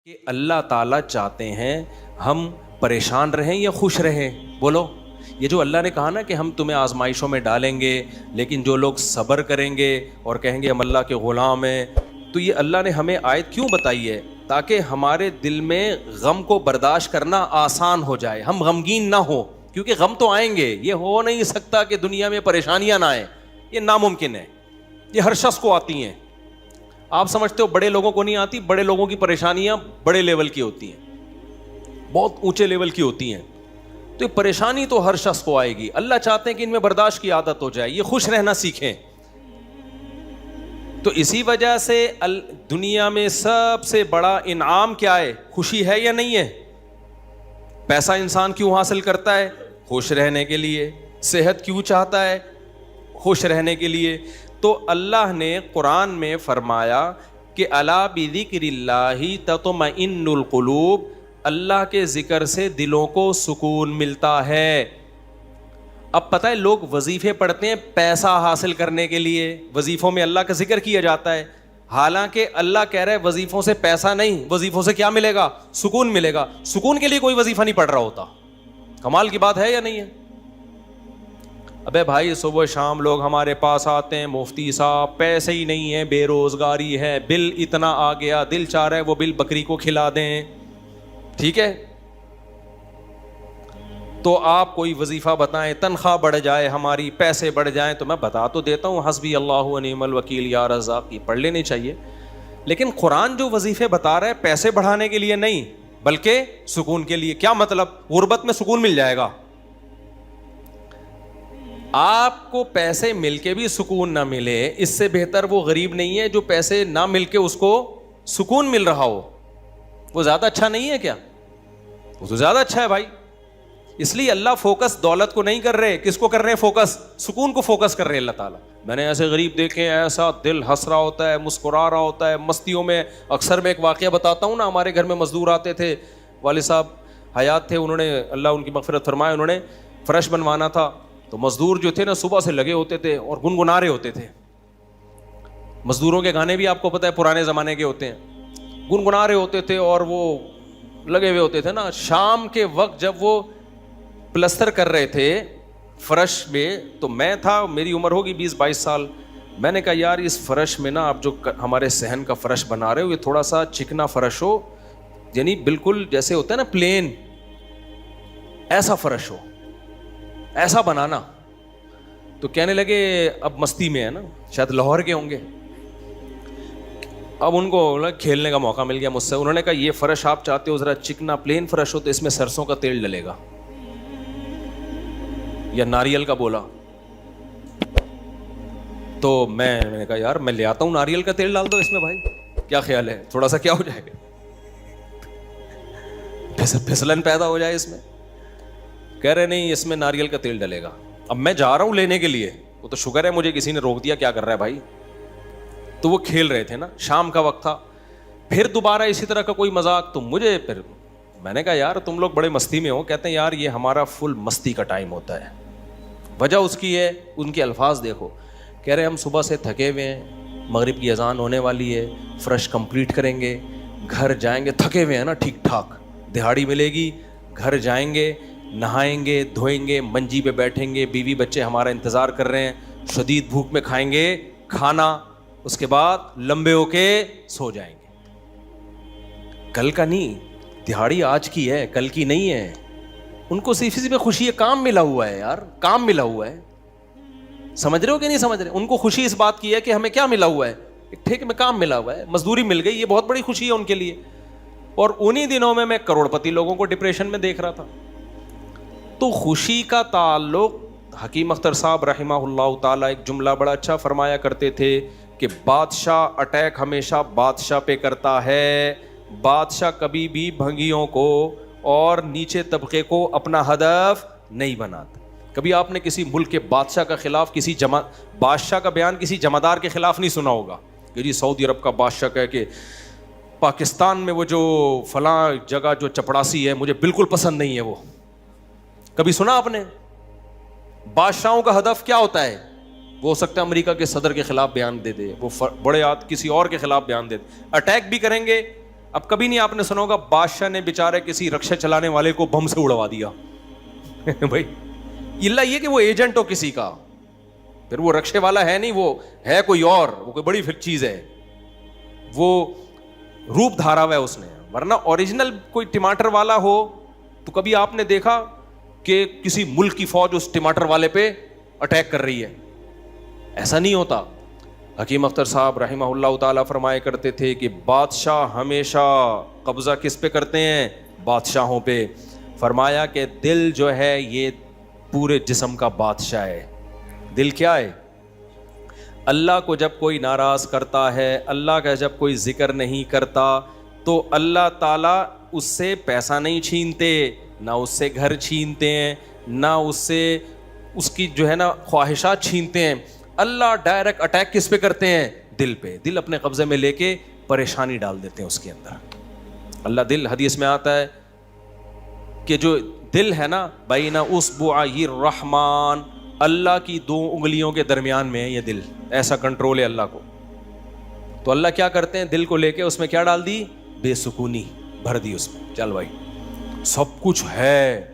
کہ اللہ تعالیٰ چاہتے ہیں ہم پریشان رہیں یا خوش رہیں؟ بولو. یہ جو اللہ نے کہا نا کہ ہم تمہیں آزمائشوں میں ڈالیں گے لیکن جو لوگ صبر کریں گے اور کہیں گے ہم اللہ کے غلام ہیں، تو یہ اللہ نے ہمیں آیت کیوں بتائی ہے؟ تاکہ ہمارے دل میں غم کو برداشت کرنا آسان ہو جائے، ہم غمگین نہ ہو، کیونکہ غم تو آئیں گے. یہ ہو نہیں سکتا کہ دنیا میں پریشانیاں نہ آئیں، یہ ناممکن ہے. یہ ہر شخص کو آتی ہیں. آپ سمجھتے ہو بڑے لوگوں کو نہیں آتی؟ بڑے لوگوں کی پریشانیاں بڑے لیول کی ہوتی ہیں، بہت اونچے لیول کی ہوتی ہیں. تو یہ پریشانی تو ہر شخص کو آئے گی. اللہ چاہتے ہیں کہ ان میں برداشت کی عادت ہو جائے، یہ خوش رہنا سیکھیں. تو اسی وجہ سے دنیا میں سب سے بڑا انعام کیا ہے؟ خوشی ہے یا نہیں ہے؟ پیسہ انسان کیوں حاصل کرتا ہے؟ خوش رہنے کے لیے. صحت کیوں چاہتا ہے؟ خوش رہنے کے لیے. تو اللہ نے قرآن میں فرمایا کہ الا بذکر اللہ تطمئن القلوب، اللہ کے ذکر سے دلوں کو سکون ملتا ہے. اب پتہ ہے لوگ وظیفے پڑھتے ہیں پیسہ حاصل کرنے کے لیے، وظیفوں میں اللہ کا ذکر کیا جاتا ہے، حالانکہ اللہ کہہ رہا ہے وظیفوں سے پیسہ نہیں، وظیفوں سے کیا ملے گا؟ سکون ملے گا. سکون کے لیے کوئی وظیفہ نہیں پڑھ رہا ہوتا. کمال کی بات ہے یا نہیں ہے؟ ابے بھائی صبح شام لوگ ہمارے پاس آتے ہیں، مفتی صاحب پیسے ہی نہیں ہیں، بے روزگاری ہے، بل اتنا آ گیا، دل چاہ رہا ہے وہ بل بکری کو کھلا دیں. ٹھیک ہے، تو آپ کوئی وظیفہ بتائیں، تنخواہ بڑھ جائے ہماری، پیسے بڑھ جائیں. تو میں بتا تو دیتا ہوں، حسبی اللہ و نعم الوکیل یا رزاق، یہ پڑھ لینی چاہیے. لیکن قرآن جو وظیفے بتا رہا ہے پیسے بڑھانے کے لیے نہیں بلکہ سکون کے لیے. کیا مطلب؟ غربت میں سکون مل جائے گا. آپ کو پیسے مل کے بھی سکون نہ ملے، اس سے بہتر وہ غریب نہیں ہے جو پیسے نہ مل کے اس کو سکون مل رہا ہو. وہ زیادہ اچھا نہیں ہے کیا؟ وہ تو زیادہ اچھا ہے بھائی. اس لیے اللہ فوکس دولت کو نہیں کر رہے، کس کو کر رہے ہیں فوکس؟ سکون کو فوکس کر رہے ہیں اللہ تعالیٰ. میں نے ایسے غریب دیکھے ہیں، ایسا دل ہنس رہا ہوتا ہے، مسکرا رہا ہوتا ہے مستیوں میں. اکثر میں ایک واقعہ بتاتا ہوں نا، ہمارے گھر میں مزدور آتے تھے، والد صاحب حیات تھے، انہوں نے اللہ ان کی مغفرت فرمائے، انہوں نے فرش بنوانا تھا. تو مزدور جو تھے نا صبح سے لگے ہوتے تھے اور گنگنا رہے ہوتے تھے. مزدوروں کے گانے بھی آپ کو پتہ ہے پرانے زمانے کے ہوتے ہیں، گنگنا رہے ہوتے تھے اور وہ لگے ہوئے ہوتے تھے نا. شام کے وقت جب وہ پلستر کر رہے تھے فرش میں، تو میں تھا، میری عمر ہوگی 20-22 سال. میں نے کہا یار اس فرش میں نا آپ جو ہمارے صحن کا فرش بنا رہے ہو، یہ تھوڑا سا چکنا فرش ہو، یعنی بالکل جیسے ہوتا ہے نا پلین، ایسا فرش ہو، ایسا بنانا. تو کہنے لگے اب مستی میں ہے نا، شاید لاہور کے ہوں گے، اب ان کو کھیلنے کا موقع مل گیا مجھ سے. انہوں نے کہا یہ فرش آپ چاہتے ہو ذرا چکنا پلین فرش ہو تو اس میں سرسوں کا تیل ڈلے گا یا ناریل کا. بولا تو میں نے کہا یار میں لے آتا ہوں ناریل کا تیل ڈال دو اس میں بھائی، کیا خیال ہے؟ تھوڑا سا کیا ہو جائے گا، پھسلن پیدا ہو جائے اس میں. کہہ رہے نہیں اس میں ناریل کا تیل ڈلے گا. اب میں جا رہا ہوں لینے کے لیے، وہ تو شکر ہے مجھے کسی نے روک دیا، کیا کر رہا ہے بھائی. تو وہ کھیل رہے تھے نا، شام کا وقت تھا. پھر دوبارہ اسی طرح کا کوئی مذاق، تو مجھے پھر میں نے کہا یار تم لوگ بڑے مستی میں ہو. کہتے ہیں یار یہ ہمارا فل مستی کا ٹائم ہوتا ہے. وجہ اس کی ہے، ان کے الفاظ دیکھو. کہہ رہے ہم صبح سے تھکے ہوئے ہیں، مغرب کی اذان ہونے والی ہے، فرش کمپلیٹ کریں گے، گھر جائیں گے، تھکے ہوئے ہیں نا ٹھیک ٹھاک، دہاڑی ملے گی، گھر جائیں گے، نہائیں گے، دھوئیں گے، منجی پہ بیٹھیں گے، بیوی بچے ہمارا انتظار کر رہے ہیں، شدید بھوک میں کھائیں گے کھانا، اس کے بعد لمبے ہو کے سو جائیں گے. کل کا نہیں، دہاڑی آج کی ہے، کل کی نہیں ہے. ان کو صرف اسی میں خوشی ہے، کام ملا ہوا ہے یار، کام ملا ہوا ہے. سمجھ رہے ہو کہ نہیں سمجھ رہے؟ ان کو خوشی اس بات کی ہے کہ ہمیں کیا ملا ہوا ہے، ایک ٹھیک میں کام ملا ہوا ہے، مزدوری مل گئی، یہ بہت بڑی خوشی ہے ان کے لیے. اور انہی دنوں میں کروڑ پتی لوگوں کو ڈپریشن میں دیکھ رہا تھا. تو خوشی کا تعلق، حکیم اختر صاحب رحمہ اللہ تعالیٰ ایک جملہ بڑا اچھا فرمایا کرتے تھے کہ بادشاہ اٹیک ہمیشہ بادشاہ پہ کرتا ہے، بادشاہ کبھی بھی بھنگیوں کو اور نیچے طبقے کو اپنا ہدف نہیں بناتا. کبھی آپ نے کسی ملک کے بادشاہ کا خلاف کسی بادشاہ کا بیان کسی جمعدار کے خلاف نہیں سنا ہوگا کہ جی سعودی عرب کا بادشاہ کہے کہ پاکستان میں وہ جو فلاں جگہ جو چپڑاسی ہے مجھے بالکل پسند نہیں ہے. وہ کبھی سنا آپ نے؟ بادشاہوں کا ہدف کیا ہوتا ہے؟ وہ ہو سکتا ہے امریکہ کے صدر کے خلاف بیان دے دے، وہ بڑے کسی اور کے خلاف بیان دے دے. اٹیک بھی کریں گے اب کبھی نہیں آپ نے سنا ہوگا بادشاہ نے بیچارے کسی رکشا چلانے والے کو بم سے اڑوا دیا بھائی اللہ یہ کہ وہ ایجنٹ ہو کسی کا, پھر وہ رکشے والا ہے نہیں, وہ ہے کوئی اور, وہ کوئی بڑی چیز ہے, وہ روپ دھارا ہوا ہے اس نے. ورنہ اوریجنل کوئی ٹماٹر والا ہو تو کبھی آپ نے دیکھا کہ کسی ملک کی فوج اس ٹماٹر والے پہ اٹیک کر رہی ہے؟ ایسا نہیں ہوتا. حکیم اختر صاحب رحمہ اللہ تعالیٰ فرمایا کرتے تھے کہ بادشاہ ہمیشہ قبضہ کس پہ کرتے ہیں؟ بادشاہوں پہ. فرمایا کہ دل جو ہے یہ پورے جسم کا بادشاہ ہے. دل کیا ہے؟ اللہ کو جب کوئی ناراض کرتا ہے, اللہ کا جب کوئی ذکر نہیں کرتا, تو اللہ تعالیٰ اس سے پیسہ نہیں چھینتے, نہ اس سے گھر چھینتے ہیں, نہ اس سے اس کی جو ہے نا خواہشات چھینتے ہیں. اللہ ڈائریکٹ اٹیک کس پہ کرتے ہیں؟ دل پہ. دل اپنے قبضے میں لے کے پریشانی ڈال دیتے ہیں اس کے اندر. اللہ دل, حدیث میں آتا ہے کہ جو دل ہے نا بین اصبعی الرحمن, اللہ کی 2 انگلیوں کے درمیان میں ہے یہ دل, ایسا کنٹرول ہے اللہ کو. تو اللہ کیا کرتے ہیں؟ دل کو لے کے اس میں کیا ڈال دی؟ بے سکونی بھر دی اس میں. چل بھائی سب کچھ ہے,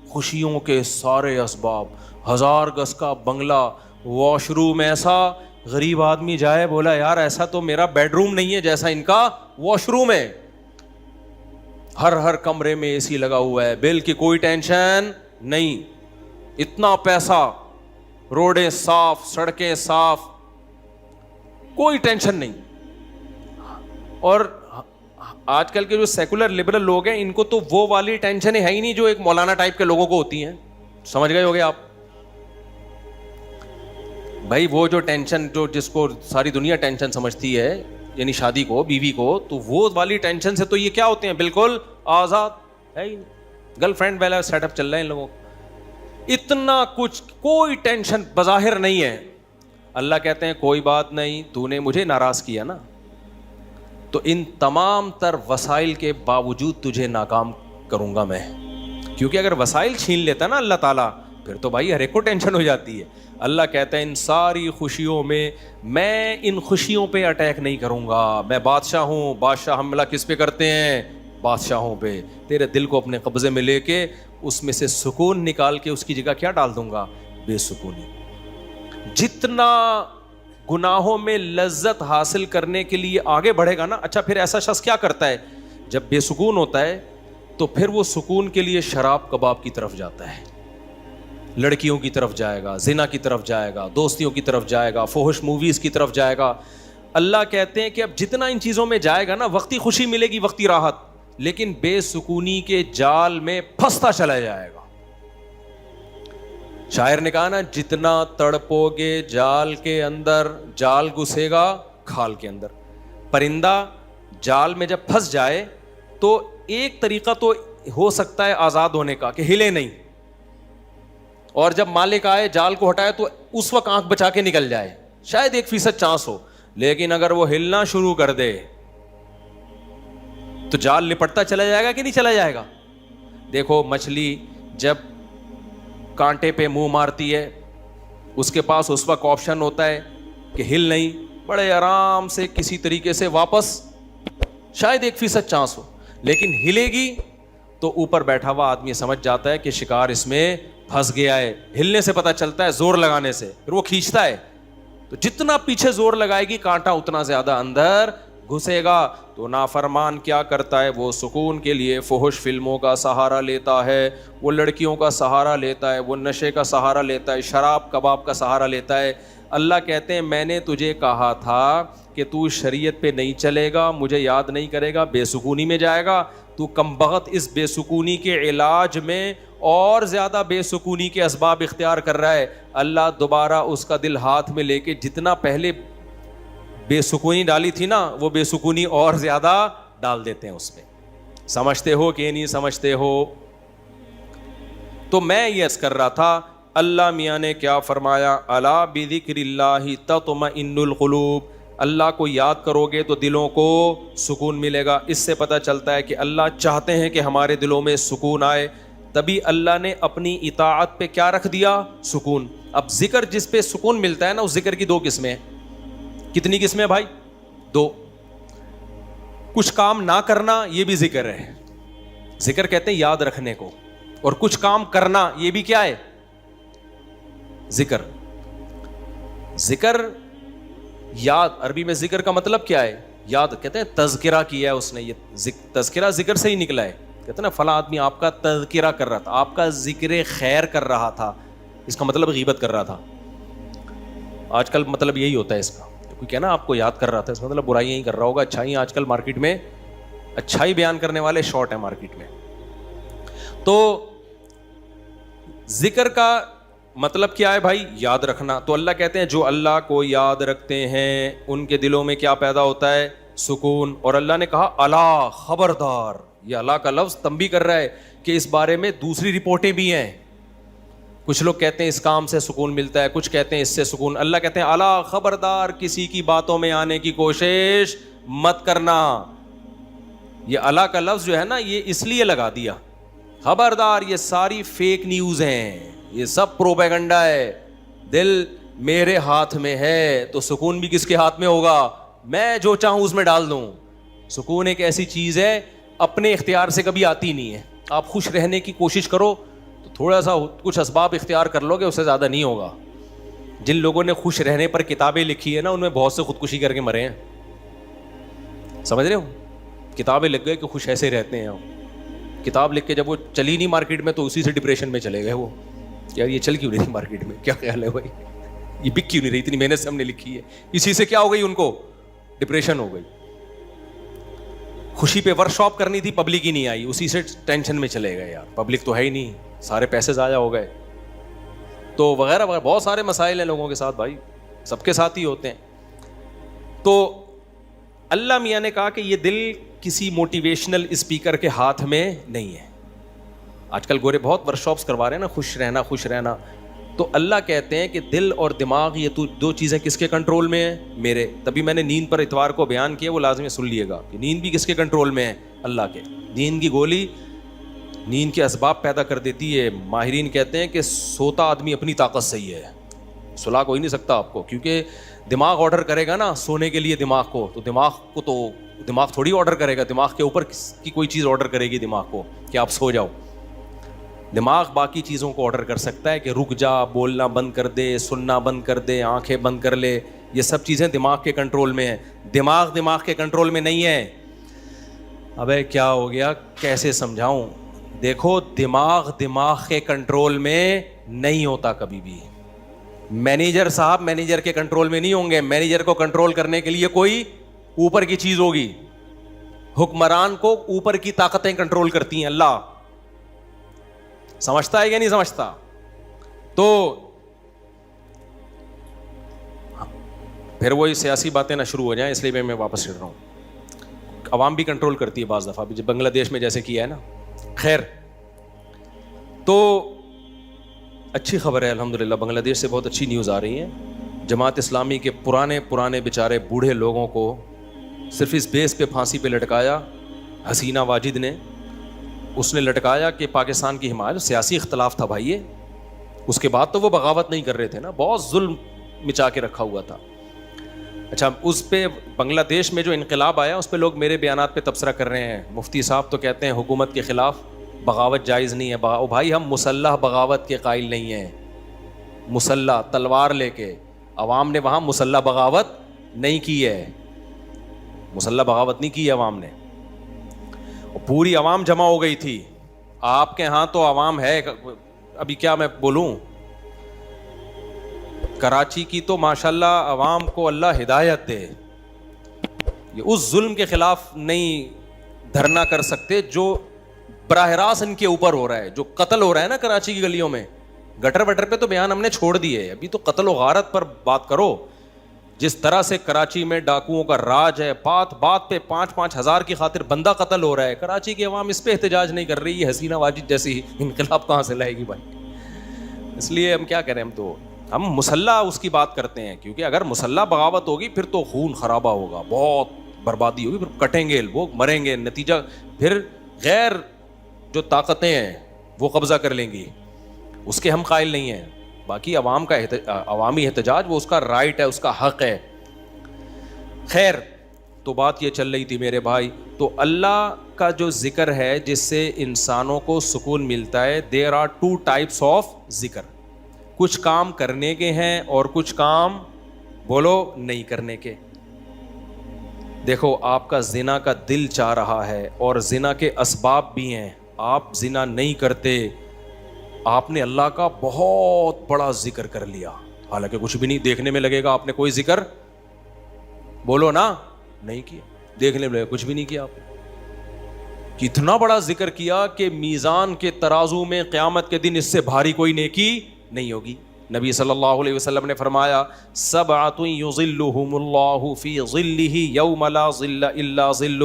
خوشیوں کے سارے اسباب, 1000 گز کا بنگلہ, واش روم ایسا, غریب آدمی جائے بولا یار ایسا تو میرا بیڈ روم نہیں ہے جیسا ان کا واش روم ہے. ہر کمرے میں اے سی لگا ہوا ہے, بل کی کوئی ٹینشن نہیں, اتنا پیسہ, روڈیں صاف, سڑکیں صاف, کوئی ٹینشن نہیں. اور آج کل کے جو سیکولر لبرل لوگ ہیں ان کو تو وہ والی ٹینشن ہے ہی نہیں جو ایک مولانا ٹائپ کے لوگوں کو ہوتی ہیں. سمجھ گئے ہوگے آپ بھائی, وہ جو ٹینشن جو جس کو ساری دنیا ٹینشن سمجھتی ہے, یعنی شادی کو, بیوی کو, تو وہ والی ٹینشن سے تو یہ کیا ہوتے ہیں؟ بالکل آزاد ہے ہی نہیں. گرل فرینڈ والا سیٹ اپ چل رہا ہے ان لوگوں کو, اتنا کچھ, کوئی ٹینشن بظاہر نہیں ہے. اللہ کہتے ہیں کوئی بات نہیں, تو نے مجھے ناراض کیا نا, تو ان تمام تر وسائل کے باوجود تجھے ناکام کروں گا میں. کیونکہ اگر وسائل چھین لیتا نا اللہ تعالیٰ, پھر تو بھائی ہر ایک کو ٹینشن ہو جاتی ہے. اللہ کہتا ہے ان ساری خوشیوں میں ان خوشیوں پہ اٹیک نہیں کروں گا. میں بادشاہ ہوں, بادشاہ حملہ کس پہ کرتے ہیں؟ بادشاہوں پہ. تیرے دل کو اپنے قبضے میں لے کے اس میں سے سکون نکال کے اس کی جگہ کیا ڈال دوں گا؟ بے سکونی. جتنا گناہوں میں لذت حاصل کرنے کے لیے آگے بڑھے گا نا. اچھا پھر ایسا شخص کیا کرتا ہے جب بے سکون ہوتا ہے؟ تو پھر وہ سکون کے لیے شراب کباب کی طرف جاتا ہے, لڑکیوں کی طرف جائے گا, زنا کی طرف جائے گا, دوستیوں کی طرف جائے گا, فحش موویز کی طرف جائے گا. اللہ کہتے ہیں کہ اب جتنا ان چیزوں میں جائے گا نا, وقتی خوشی ملے گی, وقتی راحت, لیکن بے سکونی کے جال میں پھنستا چلا جائے گا. شاعر نے کہا نا, جتنا تڑپو گے جال کے اندر, جال گھسے گا کھال کے اندر. پرندہ جال میں جب پھنس جائے تو ایک طریقہ تو ہو سکتا ہے آزاد ہونے کا کہ ہلے نہیں, اور جب مالک آئے جال کو ہٹائے تو اس وقت آنکھ بچا کے نکل جائے, شاید 1% چانس ہو. لیکن اگر وہ ہلنا شروع کر دے تو جال لپٹتا چلا جائے گا کہ نہیں چلا جائے گا؟ دیکھو مچھلی جب کانٹے پہ منہ مارتی ہے, اس کے پاس اس وقت آپشن ہوتا ہے کہ ہل نہیں, بڑے آرام سے کسی طریقے سے واپس, شاید 1% چانس ہو, لیکن ہلے گی تو اوپر بیٹھا ہوا آدمی سمجھ جاتا ہے کہ شکار اس میں پھنس گیا ہے. ہلنے سے پتہ چلتا ہے, زور لگانے سے, پھر وہ کھینچتا ہے. تو جتنا پیچھے زور لگائے گی کانٹا اتنا زیادہ اندر گھسے گا. تو نافرمان کیا کرتا ہے؟ وہ سکون کے لیے فحش فلموں کا سہارا لیتا ہے, وہ لڑکیوں کا سہارا لیتا ہے, وہ نشے کا سہارا لیتا ہے, شراب کباب کا سہارا لیتا ہے. اللہ کہتے ہیں میں نے تجھے کہا تھا کہ تو شریعت پہ نہیں چلے گا, مجھے یاد نہیں کرے گا, بے سکونی میں جائے گا. تو کمبخت اس بے سکونی کے علاج میں اور زیادہ بے سکونی کے اسباب اختیار کر رہا ہے. اللہ دوبارہ اس کا دل ہاتھ میں لے کے جتنا پہلے بے سکونی ڈالی تھی نا, وہ بے سکونی اور زیادہ ڈال دیتے ہیں اس میں. سمجھتے ہو کہ نہیں سمجھتے ہو؟ تو میں یہ عرض کر رہا تھا, اللہ میاں نے کیا فرمایا, الا بذکر اللہ تطمئن القلوب. اللہ کو یاد کرو گے تو دلوں کو سکون ملے گا. اس سے پتہ چلتا ہے کہ اللہ چاہتے ہیں کہ ہمارے دلوں میں سکون آئے, تبھی اللہ نے اپنی اطاعت پہ کیا رکھ دیا؟ سکون. اب ذکر جس پہ سکون ملتا ہے نا, اس ذکر کی 2 قسمیں ہیں. کتنی قسمیں بھائی؟ 2. کچھ کام نہ کرنا یہ بھی ذکر ہے. ذکر کہتے ہیں یاد رکھنے کو, اور کچھ کام کرنا یہ بھی کیا ہے؟ ذکر. ذکر یاد, عربی میں ذکر کا مطلب کیا ہے؟ یاد. کہتے ہیں تذکرہ کیا ہے اس نے, یہ تذکرہ ذکر سے ہی نکلا ہے. کہتے ہیں نا فلاں آدمی آپ کا تذکرہ کر رہا تھا, آپ کا ذکر خیر کر رہا تھا, اس کا مطلب غیبت کر رہا تھا. آج کل مطلب یہی ہوتا ہے اس کا, کوئی کہنا آپ کو یاد کر رہا تھا, اس کا مطلب برائیاں ہی کر رہا ہوگا. اچھائی آج کل مارکیٹ میں, اچھائی بیان کرنے والے شارٹ ہیں مارکیٹ میں. تو ذکر کا مطلب کیا ہے بھائی؟ یاد رکھنا. تو اللہ کہتے ہیں جو اللہ کو یاد رکھتے ہیں ان کے دلوں میں کیا پیدا ہوتا ہے؟ سکون. اور اللہ نے کہا الا, خبردار. یہ اللہ کا لفظ تنبیہ کر رہا ہے کہ اس بارے میں دوسری رپورٹیں بھی ہیں. کچھ لوگ کہتے ہیں اس کام سے سکون ملتا ہے, کچھ کہتے ہیں اس سے سکون. اللہ کہتے ہیں الا, خبردار, کسی کی باتوں میں آنے کی کوشش مت کرنا. یہ اللہ کا لفظ جو ہے نا, یہ اس لیے لگا دیا, خبردار, یہ ساری فیک نیوز ہیں, یہ سب پروپیگنڈا ہے. دل میرے ہاتھ میں ہے تو سکون بھی کس کے ہاتھ میں ہوگا؟ میں جو چاہوں اس میں ڈال دوں. سکون ایک ایسی چیز ہے اپنے اختیار سے کبھی آتی نہیں ہے. آپ خوش رہنے کی کوشش کرو تو تھوڑا سا کچھ اسباب اختیار کر لو گے, اس سے زیادہ نہیں ہوگا. جن لوگوں نے خوش رہنے پر کتابیں لکھی ہے نا, ان میں بہت سے خودکشی کر کے مرے ہیں. سمجھ رہے ہو؟ کتابیں لکھ گئے کہ خوش ایسے رہتے ہیں. کتاب لکھ کے جب وہ چلی نہیں مارکیٹ میں تو اسی سے ڈپریشن میں چلے گئے. وہ یار یہ چل کیوں نہیں مارکیٹ میں, کیا خیال ہے بھائی, یہ بک کیوں نہیں رہی, اتنی محنت سے ہم نے لکھی ہے. اسی سے کیا ہو گئی, ان کو ڈپریشن ہو گئی. خوشی پہ ورک شاپ کرنی تھی, پبلک ہی نہیں آئی, اسی سے ٹینشن میں چلے گئے. یار پبلک تو ہے ہی نہیں, سارے پیسے ضائع ہو گئے, تو وغیرہ وغیرہ. بہت سارے مسائل ہیں لوگوں کے ساتھ بھائی, سب کے ساتھ ہی ہوتے ہیں. تو اللہ میاں نے کہا کہ یہ دل کسی موٹیویشنل اسپیکر کے ہاتھ میں نہیں ہے. آج کل گورے بہت ورک شاپس کروا رہے ہیں نا, خوش رہنا خوش رہنا. تو اللہ کہتے ہیں کہ دل اور دماغ یہ دو چیزیں کس کے کنٹرول میں ہیں؟ میرے. تبھی میں نے نیند پر اتوار کو بیان کیا, وہ لازمی سن لیے گا کہ نیند بھی کس کے کنٹرول میں ہے؟ اللہ کے. نیند کی گولی نیند کے اسباب پیدا کر دیتی ہے. ماہرین کہتے ہیں کہ سوتا آدمی اپنی طاقت سے ہی ہے, سلا کوئی نہیں سکتا آپ کو, کیونکہ دماغ آرڈر کرے گا نا سونے کے لیے دماغ کو, تو دماغ تھوڑی آرڈر کرے گا, دماغ کے اوپر کی کوئی چیز آرڈر کرے گی دماغ کو کہ آپ سو جاؤ. دماغ باقی چیزوں کو آرڈر کر سکتا ہے کہ رک جا, بولنا بند کر دے, سننا بند کر دے, آنکھیں بند کر لے. یہ سب چیزیں دماغ کے کنٹرول میں ہیں. دماغ کے کنٹرول میں نہیں ہے. ابے کیا ہو گیا, کیسے سمجھاؤں؟ دیکھو, دماغ کے کنٹرول میں نہیں ہوتا کبھی بھی. مینیجر صاحب مینیجر کے کنٹرول میں نہیں ہوں گے. مینیجر کو کنٹرول کرنے کے لیے کوئی اوپر کی چیز ہوگی. حکمران کو اوپر کی طاقتیں کنٹرول کرتی ہیں. اللہ سمجھتا ہے یا نہیں سمجھتا؟ تو پھر وہی سیاسی باتیں نہ شروع ہو جائیں, اس لیے میں واپس چڑھ رہا ہوں. عوام بھی کنٹرول کرتی ہے بعض دفعہ, جب بنگلہ دیش میں جیسے کیا ہے نا. خیر, تو اچھی خبر ہے الحمدللہ, بنگلہ دیش سے بہت اچھی نیوز آ رہی ہیں. جماعت اسلامی کے پرانے بیچارے بوڑھے لوگوں کو صرف اس بیس پہ پھانسی پہ لٹکایا حسینہ واجد نے. اس نے لٹکایا کہ پاکستان کی حمایت, سیاسی اختلاف تھا بھائی. اس کے بعد تو وہ بغاوت نہیں کر رہے تھے نا, بہت ظلم مچا کے رکھا ہوا تھا. اچھا, اس پہ بنگلہ دیش میں جو انقلاب آیا اس پہ لوگ میرے بیانات پہ تبصرہ کر رہے ہیں. مفتی صاحب تو کہتے ہیں حکومت کے خلاف بغاوت جائز نہیں ہے. بھائی ہم مسلح بغاوت کے قائل نہیں ہیں. مسلح تلوار لے کے, عوام نے وہاں مسلح بغاوت نہیں کی ہے. مسلح بغاوت نہیں کی ہے عوام نے. پوری عوام جمع ہو گئی تھی. آپ کے ہاں تو عوام ہے, ابھی کیا میں بولوں, کراچی کی تو ماشاءاللہ عوام کو اللہ ہدایت دے. یہ اس ظلم کے خلاف نہیں دھرنا کر سکتے جو براہ راست ان کے اوپر ہو رہا ہے, جو قتل ہو رہا ہے نا کراچی کی گلیوں میں. گٹر وٹر پہ تو بیان ہم نے چھوڑ دیے, ابھی تو قتل و غارت پر بات کرو. جس طرح سے کراچی میں ڈاکوؤں کا راج ہے, بات پہ 5-5 ہزار کی خاطر بندہ قتل ہو رہا ہے. کراچی کی عوام اس پہ احتجاج نہیں کر رہی. یہ حسینہ واجد جیسی انقلاب کہاں سے لائے گی بھائی؟ اس لیے ہم کیا کریں, ہم مسلح اس کی بات کرتے ہیں, کیونکہ اگر مسلح بغاوت ہوگی پھر تو خون خرابہ ہوگا, بہت بربادی ہوگی, پھر کٹیں گے لوگ, مریں گے. نتیجہ پھر غیر جو طاقتیں ہیں وہ قبضہ کر لیں گی. اس کے ہم قائل نہیں ہیں. باقی عوام کا عوامی احتجاج وہ اس کا رائٹ ہے, اس کا حق ہے. خیر, تو بات یہ چل رہی تھی میرے بھائی، تو اللہ کا جو ذکر ہے جس سے انسانوں کو سکون ملتا ہے، there are two types of ذکر. کچھ کام کرنے کے ہیں اور کچھ کام بولو نہیں کرنے کے. دیکھو آپ کا زنا کا دل چاہ رہا ہے اور زنا کے اسباب بھی ہیں، آپ زنا نہیں کرتے، آپ نے اللہ کا بہت بڑا ذکر کر لیا، حالانکہ کچھ بھی نہیں، دیکھنے میں لگے گا آپ نے کوئی ذکر بولو نا نہیں کیا، دیکھنے میں لگے کچھ بھی نہیں کیا. آپ کتنا بڑا ذکر کیا کہ میزان کے ترازو میں قیامت کے دن اس سے بھاری کوئی نیکی نہیں ہوگی. نبی صلی اللہ علیہ وسلم نے فرمایا سبعۃ یظلھم اللہ فی ظلہ یوم لا ظل الا ظلہ،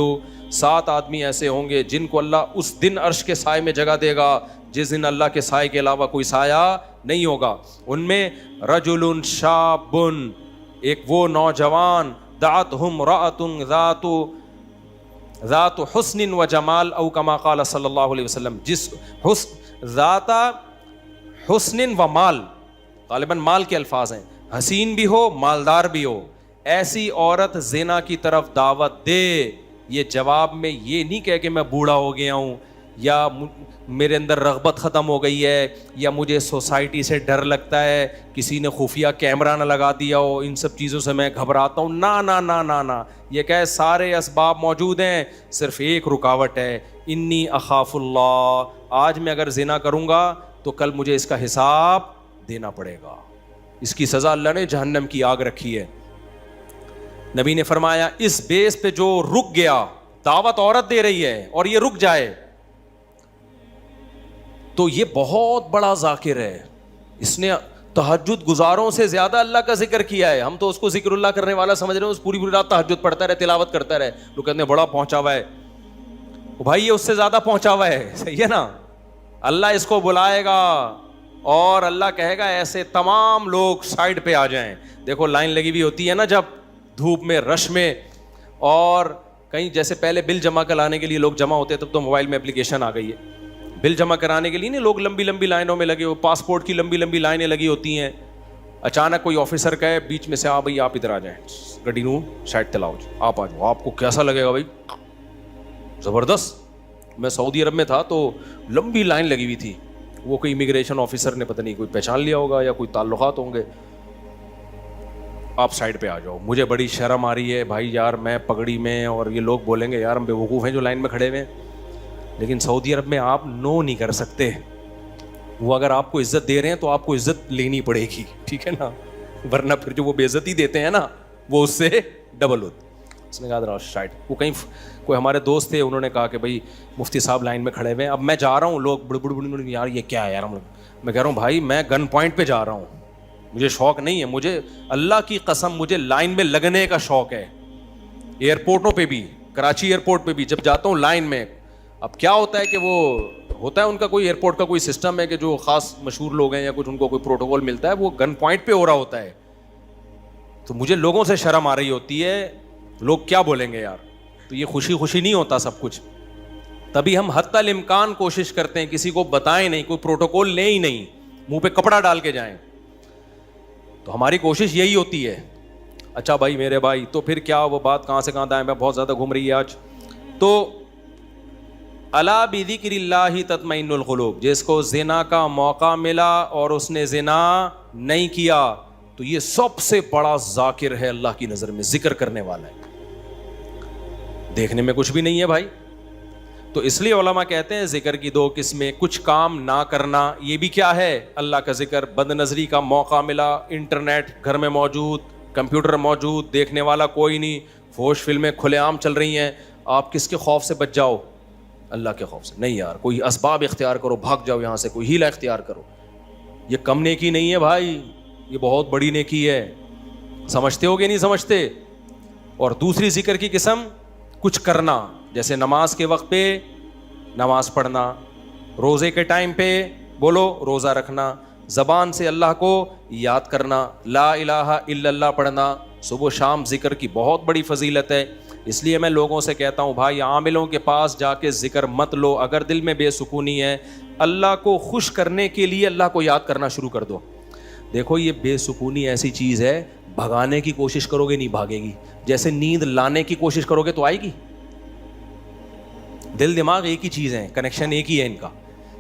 7 آدمی ایسے ہوں گے جن کو اللہ اس دن عرش کے سائے میں جگہ دے گا جس دن اللہ کے سائے کے علاوہ کوئی سایہ نہیں ہوگا. ان میں رجل شاب، ایک وہ نوجوان، دعتہ امرأۃ ذات حسن و جمال او کما قال صلی اللہ علیہ وسلم، جس ذات حسن و مال، غالباً مال کے الفاظ ہیں، حسین بھی ہو مالدار بھی ہو، ایسی عورت زنا کی طرف دعوت دے. یہ جواب میں یہ نہیں کہے کہ میں بوڑھا ہو گیا ہوں یا میرے اندر رغبت ختم ہو گئی ہے یا مجھے سوسائٹی سے ڈر لگتا ہے، کسی نے خفیہ کیمرہ نہ لگا دیا ہو، ان سب چیزوں سے میں گھبراتا ہوں. نا نا نا نا نا، یہ کہ سارے اسباب موجود ہیں، صرف ایک رکاوٹ ہے، انی اخاف اللہ. آج میں اگر زنا کروں گا تو کل مجھے اس کا حساب دینا پڑے گا، اس کی سزا اللہ نے جہنم کی آگ رکھی ہے. نبی نے فرمایا اس بیس پہ جو رک گیا، دعوت عورت دے رہی ہے اور یہ رک جائے تو یہ بہت بڑا ذاکر ہے، اس نے تہجد گزاروں سے زیادہ اللہ کا ذکر کیا ہے. ہم تو اس کو ذکر اللہ کرنے والا سمجھ رہے ہیں، اس پوری رات تہجد پڑھتا رہے، تلاوت کرتا رہے، لوگ کہتے ہیں بڑا پہنچا ہوا ہے. بھائی یہ اس سے زیادہ پہنچا ہوا ہے، صحیح ہے نا. اللہ اس کو بلائے گا اور اللہ کہے گا ایسے تمام لوگ سائڈ پہ آ جائیں. دیکھو لائن لگی ہوئی ہوتی ہے نا جب دھوپ میں، رش میں، اور کہیں جیسے پہلے بل جمع کرانے کے لیے لوگ جمع ہوتے ہیں، تب تو موبائل میں اپلیکیشن آ گئی ہے. بل جمع کرانے کے لیے نہیں لوگ لمبی لمبی لائنوں میں لگے ہو، پاسپورٹ کی لمبی لمبی لائنیں لگی ہوتی ہیں. اچانک کوئی آفیسر کہے بیچ میں سے آ بھائی آپ ادھر آ جائیں، گڈی نو سائڈ تلاؤ، آپ آ جاؤ. آپ کو کیسا لگے گا بھائی؟ زبردست. میں سعودی عرب میں تھا تو لمبی لائن لگی ہوئی تھی، وہ کوئی امیگریشن آفیسر نے پتہ نہیں کوئی پہچان لیا ہوگا یا کوئی تعلقات ہوں گے، آپ سائڈ پہ آ جاؤ. مجھے بڑی شرم آ رہی ہے بھائی یار، میں پگڑی میں، اور یہ لوگ بولیں گے یار ہم بیوقوف ہیں جو لائن میں کھڑے ہوئے ہیں، لیکن سعودی عرب میں آپ نو نہیں کر سکتے. وہ اگر آپ کو عزت دے رہے ہیں تو آپ کو عزت لینی پڑے گی، ٹھیک ہے نا، ورنہ پھر جو وہ بے عزتی دیتے ہیں نا وہ اس سے ڈبل ہوتی. اس نے کہا سائڈ. وہ کہیں کوئی ہمارے دوست تھے، انہوں نے کہا کہ بھائی مفتی صاحب لائن میں کھڑے ہوئے ہیں، اب میں جا رہا ہوں، لوگ بڑ بڑ بڑ یار یہ کیا ہے یار. میں کہہ رہا ہوں بھائی میں گن پوائنٹ پہ جا رہا ہوں، مجھے شوق نہیں ہے، مجھے اللہ کی قسم مجھے لائن میں لگنے کا شوق ہے. ایئرپورٹوں پہ بھی، کراچی ایئرپورٹ پہ بھی جب جاتا ہوں لائن میں، اب کیا ہوتا ہے کہ وہ ہوتا ہے ان کا کوئی ایئرپورٹ کا کوئی سسٹم ہے کہ جو خاص مشہور لوگ ہیں یا کچھ ان کو کوئی پروٹوکول ملتا ہے، وہ گن پوائنٹ پہ ہو رہا ہوتا ہے. تو مجھے لوگوں سے شرم آ رہی ہوتی ہے، لوگ کیا بولیں گے یار. تو یہ خوشی خوشی نہیں ہوتا سب کچھ، تبھی ہم حتی الامکان کوشش کرتے ہیں کسی کو بتائیں نہیں، کوئی پروٹوکول لیں ہی نہیں، منہ پہ کپڑا ڈال کے جائیں. تو ہماری کوشش یہی ہوتی ہے. اچھا بھائی میرے بھائی، تو پھر کیا وہ بات کہاں سے کہاں دائیں میں بہت زیادہ گھوم رہی ہے آج. تو الا بذکر اللہ تطمئن القلوب، جس کو زنا کا موقع ملا اور اس نے زنا نہیں کیا تو یہ سب سے بڑا ذاکر ہے اللہ کی نظر میں، ذکر کرنے والا ہے. دیکھنے میں کچھ بھی نہیں ہے بھائی. تو اس لیے علماء کہتے ہیں ذکر کی 2 قسمیں، کچھ کام نہ کرنا، یہ بھی کیا ہے اللہ کا ذکر. بد نظری کا موقع ملا، انٹرنیٹ گھر میں موجود، کمپیوٹر موجود، دیکھنے والا کوئی نہیں، فحش فلمیں کھلے عام چل رہی ہیں، آپ کس کے خوف سے بچ جاؤ؟ اللہ کے خوف سے. نہیں یار، کوئی اسباب اختیار کرو، بھاگ جاؤ یہاں سے، کوئی ہیلہ اختیار کرو. یہ کم نیکی نہیں ہے بھائی، یہ بہت بڑی نیکی ہے. سمجھتے ہو گے نہیں سمجھتے؟ اور دوسری ذکر کی قسم کچھ کرنا، جیسے نماز کے وقت پہ نماز پڑھنا، روزے کے ٹائم پہ بولو روزہ رکھنا، زبان سے اللہ کو یاد کرنا، لا الہ الا اللہ پڑھنا. صبح و شام ذکر کی بہت بڑی فضیلت ہے. اس لیے میں لوگوں سے کہتا ہوں بھائی عاملوں کے پاس جا کے ذکر مت لو. اگر دل میں بے سکونی ہے، اللہ کو خوش کرنے کے لیے اللہ کو یاد کرنا شروع کر دو. دیکھو یہ بے سکونی ایسی چیز ہے, بھگانے کی کوشش کرو گے نہیں بھاگے گی, جیسے نیند لانے کی کوشش کرو گے تو آئے گی. دل دماغ ایک ہی چیز ہے, کنیکشن ایک ہی ہے ان کا.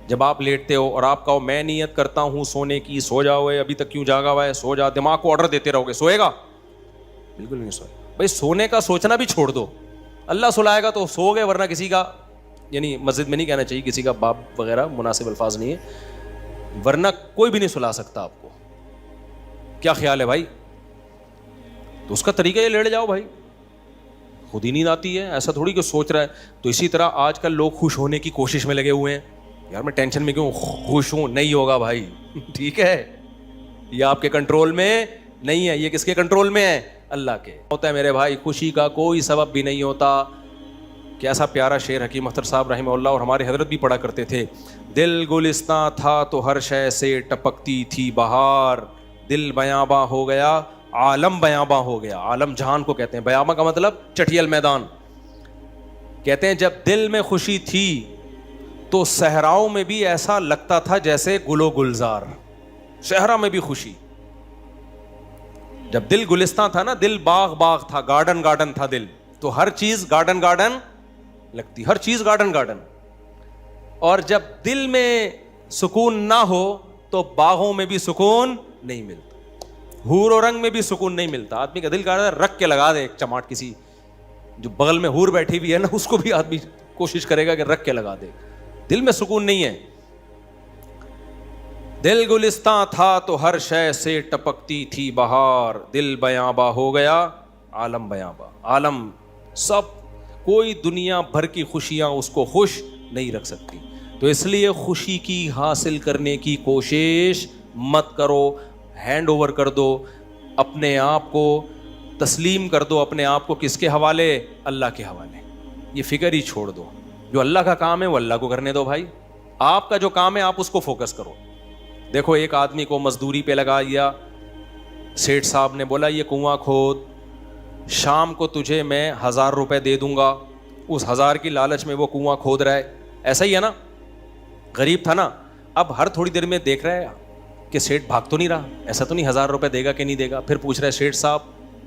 جب آپ لیٹتے ہو اور آپ کہو میں نیت کرتا ہوں سونے کی, سو جاؤ, ابھی تک کیوں جاگا ہوا ہے, سو جا, دماغ کو آرڈر دیتے رہو گے, سوئے گا؟ بالکل نہیں سوئے گا. بھائی سونے کا سوچنا بھی چھوڑ دو, اللہ سلائے گا تو سو گئے, ورنہ کسی کا, یعنی مسجد میں نہیں کہنا چاہیے, کسی کا باپ وغیرہ مناسب الفاظ نہیں ہے, ورنہ کوئی بھی نہیں سلا سکتا آپ کو. کیا خیال ہے بھائی؟ تو اس کا طریقہ یہ لیٹ جاؤ بھائی, خود ہی نیند آتی ہے, ایسا تھوڑی کہ سوچ رہا ہے. تو اسی طرح آج کل لوگ خوش ہونے کی کوشش میں لگے ہوئے ہیں, یار میں ٹینشن میں کیوں خوش ہوں, نہیں ہوگا بھائی. ٹھیک ہے, یہ آپ کے کنٹرول میں نہیں ہے, یہ کس کے کنٹرول میں ہے؟ اللہ کے. ہوتا ہے میرے بھائی, خوشی کا کوئی سبب بھی نہیں ہوتا. کیسا پیارا شعر حکیم اختر صاحب رحمہ اللہ اور ہمارے حضرت بھی پڑھا کرتے تھے. دل گلستاں تھا تو ہر شے سے ٹپکتی تھی بہار, دل بیاباں ہو گیا عالم بیاباں ہو گیا. عالم جہان کو کہتے ہیں, بیاباں کا مطلب چٹھیل میدان. کہتے ہیں جب دل میں خوشی تھی تو صحراؤں میں بھی ایسا لگتا تھا جیسے گل و گلزار. صحرا میں بھی خوشی. جب دل گلستاں تھا نا, دل باغ باغ تھا, گارڈن گارڈن تھا دل, تو ہر چیز گارڈن گارڈن لگتی, ہر چیز گارڈن گارڈن. اور جب دل میں سکون نہ ہو تو باغوں میں بھی سکون نہیں ملتا, حور و رنگ میں بھی سکون نہیں ملتا. آدمی کا دل کہہ رہا ہے رکھ کے لگا دے ایک چماٹ, کسی جو بغل میں حور بیٹھی ہوئی ہے نا اس کو بھی آدمی کوشش کرے گا کہ رکھ کے لگا دے, دل میں سکون نہیں ہے. دل گلستاں تھا تو ہر شے سے ٹپکتی تھی بہار, دل بیاباں ہو گیا عالم بیاباں. عالم سب, کوئی دنیا بھر کی خوشیاں اس کو خوش نہیں رکھ سکتی. تو اس لیے خوشی کی حاصل کرنے کی کوشش مت کرو, ہینڈ اوور کر دو اپنے آپ کو, تسلیم کر دو اپنے آپ کو. کس کے حوالے؟ اللہ کے حوالے. یہ فکر ہی چھوڑ دو, جو اللہ کا کام ہے وہ اللہ کو کرنے دو بھائی. آپ کا جو کام ہے آپ اس کو فوکس کرو. دیکھو ایک آدمی کو مزدوری پہ لگا دیا, سیٹھ صاحب نے بولا یہ کنواں کھود, شام کو تجھے میں 1000 روپے دے دوں گا. اس 1000 کی لالچ میں وہ کنواں کھود رہا ہے. ایسا ہی ہے نا, غریب تھا نا, اب ہر تھوڑی دیر میں دیکھ رہا ہے کہ سیٹھ بھاگ تو نہیں رہا, ایسا تو نہیں 1000 روپے دے گا کہ نہیں دے گا. پھر پوچھ رہا ہے سیٹھ صاحب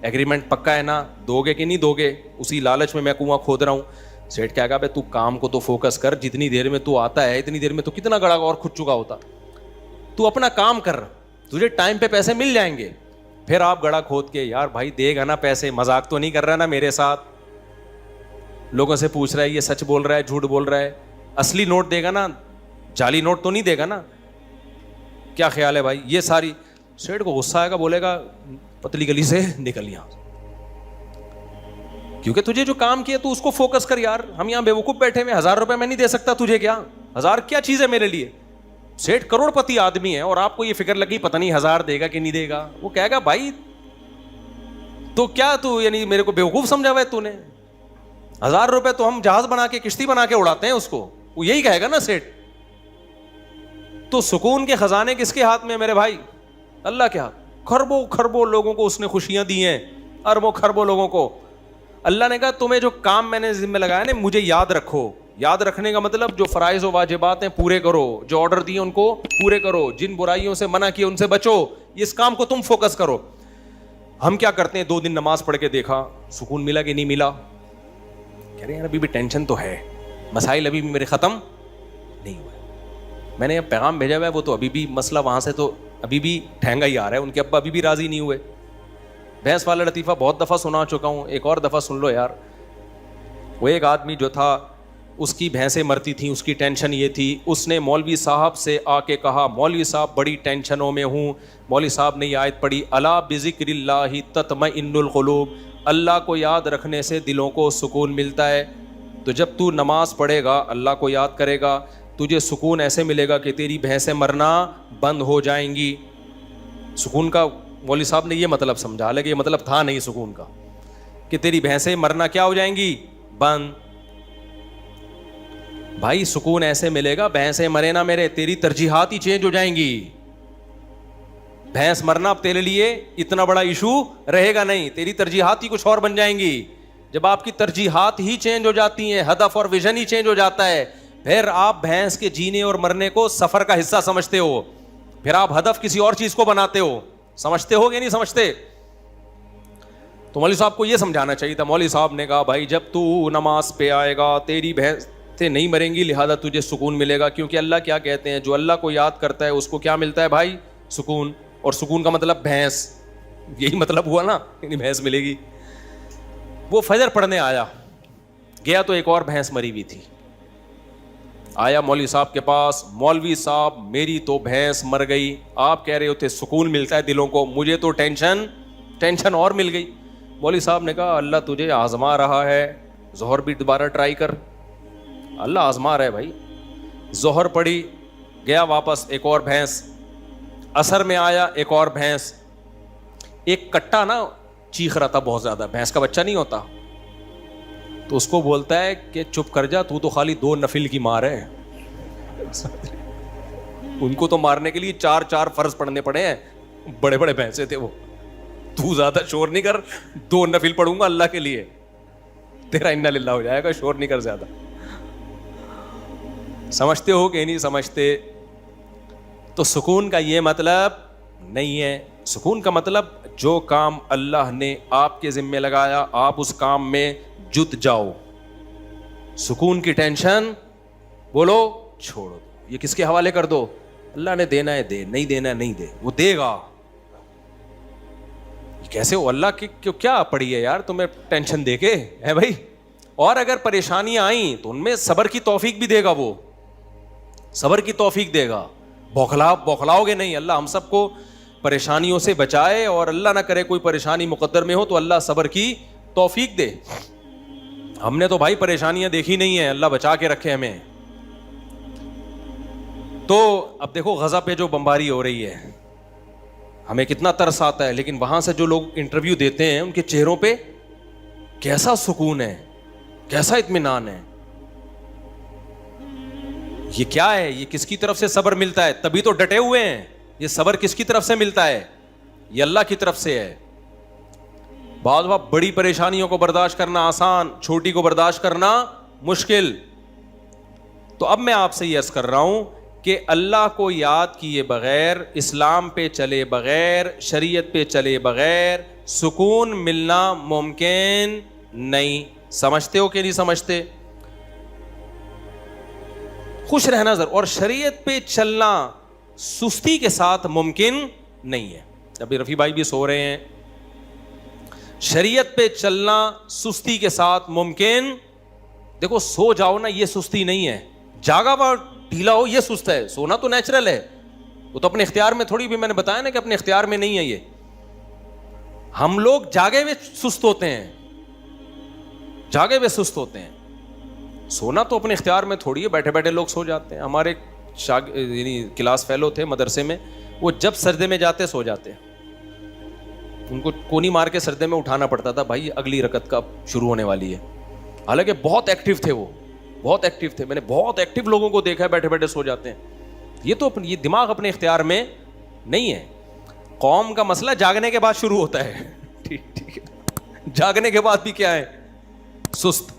ایگریمنٹ پکا ہے نا, دو گے کہ نہیں دو گے؟ اسی لالچ میں کنواں کھود رہا ہوں. سیٹھ کیا کہا بھائی تو کام کو تو فوکس کر, جتنی دیر میں تو آتا ہے اتنی دیر میں تو کتنا گڑا اور کھد چکا ہوتا. تو اپنا کام کر, تجھے ٹائم پہ پیسے مل جائیں گے. پھر آپ گڑا کھود کے, یار بھائی دے گا نا پیسے, مذاق تو نہیں کر رہا نا میرے ساتھ؟ لوگوں سے پوچھ رہا ہے یہ سچ بول رہا ہے جھوٹ بول رہا ہے, اصلی نوٹ دے گا نا, جعلی نوٹ تو نہیں دے گا نا؟ کیا خیال ہے بھائی؟ یہ ساری. سیٹھ کو غصہ آئے گا, بولے گا پتلی گلی سے نکل یہاں, کیونکہ تجھے جو کام کیا تو اس کو فوکس کر. یار ہم یہاں بیوقوف بیٹھے ہوئے, 1000 روپے میں نہیں دے سکتا تجھے, کیا 1000 کیا چیز ہے میرے لیے؟ سیٹھ کروڑ پتی آدمی ہے اور آپ کو یہ فکر لگی پتہ نہیں 1000 دے گا کہ نہیں دے گا. وہ کہے گا بھائی تو کیا تو یعنی میرے کو بیوقوف سمجھا ہوا ہے تو نے؟ 1000 روپے تو ہم جہاز بنا کے کشتی بنا کے اڑاتے ہیں اس کو, وہ یہی کہے گا نا سیٹھ. تو سکون کے خزانے کس کے ہاتھ میں میرے بھائی؟ اللہ کے ہاتھ. کھربوں کھربوں لوگوں کو اس نے خوشیاں دی ہیں, اربوں کھربوں لوگوں کو. اللہ نے کہا تمہیں جو کام میں نے ذمہ لگایا نا مجھے یاد رکھو. یاد رکھنے کا مطلب جو فرائض و واجبات ہیں پورے کرو, جو آرڈر دیے ان کو پورے کرو, جن برائیوں سے منع کیے ان سے بچو. اس کام کو تم فوکس کرو. ہم کیا کرتے ہیں, 2 دن نماز پڑھ کے دیکھا سکون ملا کہ نہیں ملا, کہہ رہے ہیں ابھی بھی ٹینشن تو ہے, مسائل ابھی بھی میرے ختم نہیں ہوئے. میں نے پیغام بھیجا ہوا ہے, وہ تو ابھی بھی مسئلہ وہاں سے تو ابھی بھی ٹھہنگا ہی آ رہا ہے, ان کے ابا ابھی بھی راضی نہیں ہوئے. بھینس والا لطیفہ بہت دفعہ سنا چکا ہوں, ایک اور دفعہ سن لو یار. وہ ایک آدمی جو تھا اس کی بھینسیں مرتی تھیں, اس کی ٹینشن یہ تھی, اس نے مولوی صاحب سے آ کے کہا مولوی صاحب بڑی ٹینشنوں میں ہوں. مولوی صاحب نے یہ آیت پڑھی الا بذکر اللہ تطمئن القلوب, اللہ کو یاد رکھنے سے دلوں کو سکون ملتا ہے. تو جب تو نماز پڑھے گا اللہ کو یاد کرے گا, تجھے سکون ایسے ملے گا کہ تیری بھینسیں مرنا بند ہو جائیں گی. سکون کا مولوی صاحب نے یہ مطلب سمجھا, حالانکہ یہ مطلب تھا نہیں سکون کا, کہ تیری بھینسیں مرنا کیا ہو جائیں گی, بند. بھائی سکون ایسے ملے گا, بھینسیں مرے نہ میرے, تیری ترجیحات ہی چینج ہو جائیں گی. بھینس مرنا اب تیرے لیے اتنا بڑا ایشو رہے گا نہیں, تیری ترجیحات ہی کچھ اور بن جائیں گی. جب آپ کی ترجیحات ہی چینج ہو جاتی ہیں, ہدف اور ویژن ہی چینج ہو جاتا ہے, پھر آپ بھینس کے جینے اور مرنے کو سفر کا حصہ سمجھتے ہو. پھر آپ ہدف کسی اور چیز کو بناتے ہو. سمجھتے ہو کہ نہیں سمجھتے؟ تو مولوی صاحب کو یہ سمجھانا چاہیے تھا. مولوی صاحب نے کہا بھائی جب تو نماز پہ آئے گا تیری بھینسیں نہیں مریں گی, لہذا تجھے سکون ملے گا, کیونکہ اللہ کیا کہتے ہیں, جو اللہ کو یاد کرتا ہے اس کو کیا ملتا ہے بھائی؟ سکون. اور سکون کا مطلب بھینس, یہی مطلب ہوا نا, یعنی بھینس ملے گی. وہ فجر پڑھنے آیا, گیا تو ایک اور بھینس مری ہوئی تھی. آیا مولوی صاحب کے پاس, مولوی صاحب میری تو بھینس مر گئی, آپ کہہ رہے ہوتے سکون ملتا ہے دلوں کو, مجھے تو ٹینشن اور مل گئی. مولوی صاحب نے کہا اللہ تجھے آزما رہا ہے, ظہر بھی دوبارہ ٹرائی کر, اللہ آزما رہا ہے بھائی. ظہر پڑھی, گیا واپس, ایک اور بھینس. عصر میں آیا, ایک اور بھینس. ایک کٹا نا چیخ رہا تھا بہت زیادہ, بھینس کا بچہ نہیں ہوتا, تو اس کو بولتا ہے کہ چپ کر جا, تو خالی 2 نفل کی مار ہے. ان کو تو مارنے کے لیے 4 فرض پڑھنے پڑے ہیں, بڑے بڑے بھینسے تھے وہ. تو زیادہ شور نہیں کر, 2 نفل پڑھوں گا اللہ کے لیے, تیرا انا للہ ہو جائے گا, شور نہیں کر زیادہ. سمجھتے ہو کہ نہیں سمجھتے؟ تو سکون کا یہ مطلب نہیں ہے. سکون کا مطلب جو کام اللہ نے آپ کے ذمے لگایا آپ اس کام میں جت جاؤ. سکون کی ٹینشن بولو چھوڑو, یہ کس کے حوالے کر دو, اللہ نے دینا ہے دے, نہیں دینا ہے نہیں دے, وہ دے گا. کیسے ہو اللہ کی کیا پڑی ہے یار تمہیں ٹینشن دے کے ہے بھائی. اور اگر پریشانیاں آئیں تو ان میں صبر کی توفیق بھی دے گا, وہ صبر کی توفیق دے گا. بوکھلاؤ گے نہیں. اللہ ہم سب کو پریشانیوں سے بچائے, اور اللہ نہ کرے کوئی پریشانی مقدر میں ہو تو اللہ صبر کی توفیق دے. ہم نے تو بھائی پریشانیاں دیکھی نہیں ہیں, اللہ بچا کے رکھے ہمیں. تو اب دیکھو غزہ پہ جو بمباری ہو رہی ہے, ہمیں کتنا ترس آتا ہے, لیکن وہاں سے جو لوگ انٹرویو دیتے ہیں ان کے چہروں پہ کیسا سکون ہے, کیسا اطمینان ہے. یہ کیا ہے, یہ کس کی طرف سے صبر ملتا ہے؟ تبھی تو ڈٹے ہوئے ہیں. یہ صبر کس کی طرف سے ملتا ہے؟ یہ اللہ کی طرف سے ہے. بعض وقت بڑی پریشانیوں کو برداشت کرنا آسان, چھوٹی کو برداشت کرنا مشکل. تو اب میں آپ سے یہ عرض کر رہا ہوں کہ اللہ کو یاد کیے بغیر, اسلام پہ چلے بغیر, شریعت پہ چلے بغیر سکون ملنا ممکن نہیں. سمجھتے ہو کہ نہیں سمجھتے؟ خوش رہنا ضرور, اور شریعت پہ چلنا سستی کے ساتھ ممکن نہیں ہے. ابھی رفیع بھائی بھی سو رہے ہیں. شریعت پہ چلنا سستی کے ساتھ ممکن, دیکھو سو جاؤ نا یہ سستی نہیں ہے, جاگا ہوا ڈھیلا ہو یہ سست ہے. سونا تو نیچرل ہے, وہ تو اپنے اختیار میں تھوڑی, بھی میں نے بتایا نا کہ اپنے اختیار میں نہیں ہے. یہ ہم لوگ جاگے ہوئے سست ہوتے ہیں, جاگے ہوئے سست ہوتے ہیں. سونا تو اپنے اختیار میں تھوڑی ہے, بیٹھے بیٹھے لوگ سو جاتے ہیں. ہمارے یعنی کلاس فیلو تھے مدرسے میں, وہ جب سجدے میں جاتے سو جاتے, ان کو کونی مار کے سجدے میں اٹھانا پڑتا تھا, بھائی اگلی رکعت کا شروع ہونے والی ہے. حالانکہ بہت ایکٹیو تھے وہ, بہت ایکٹیو تھے. میں نے بہت ایکٹیو لوگوں کو دیکھا ہے بیٹھے بیٹھے سو جاتے ہیں. یہ تو یہ دماغ اپنے اختیار میں نہیں ہے. قوم کا مسئلہ جاگنے کے بعد شروع ہوتا ہے. ٹھیک ہے, جاگنے کے بعد بھی کیا ہے, سست.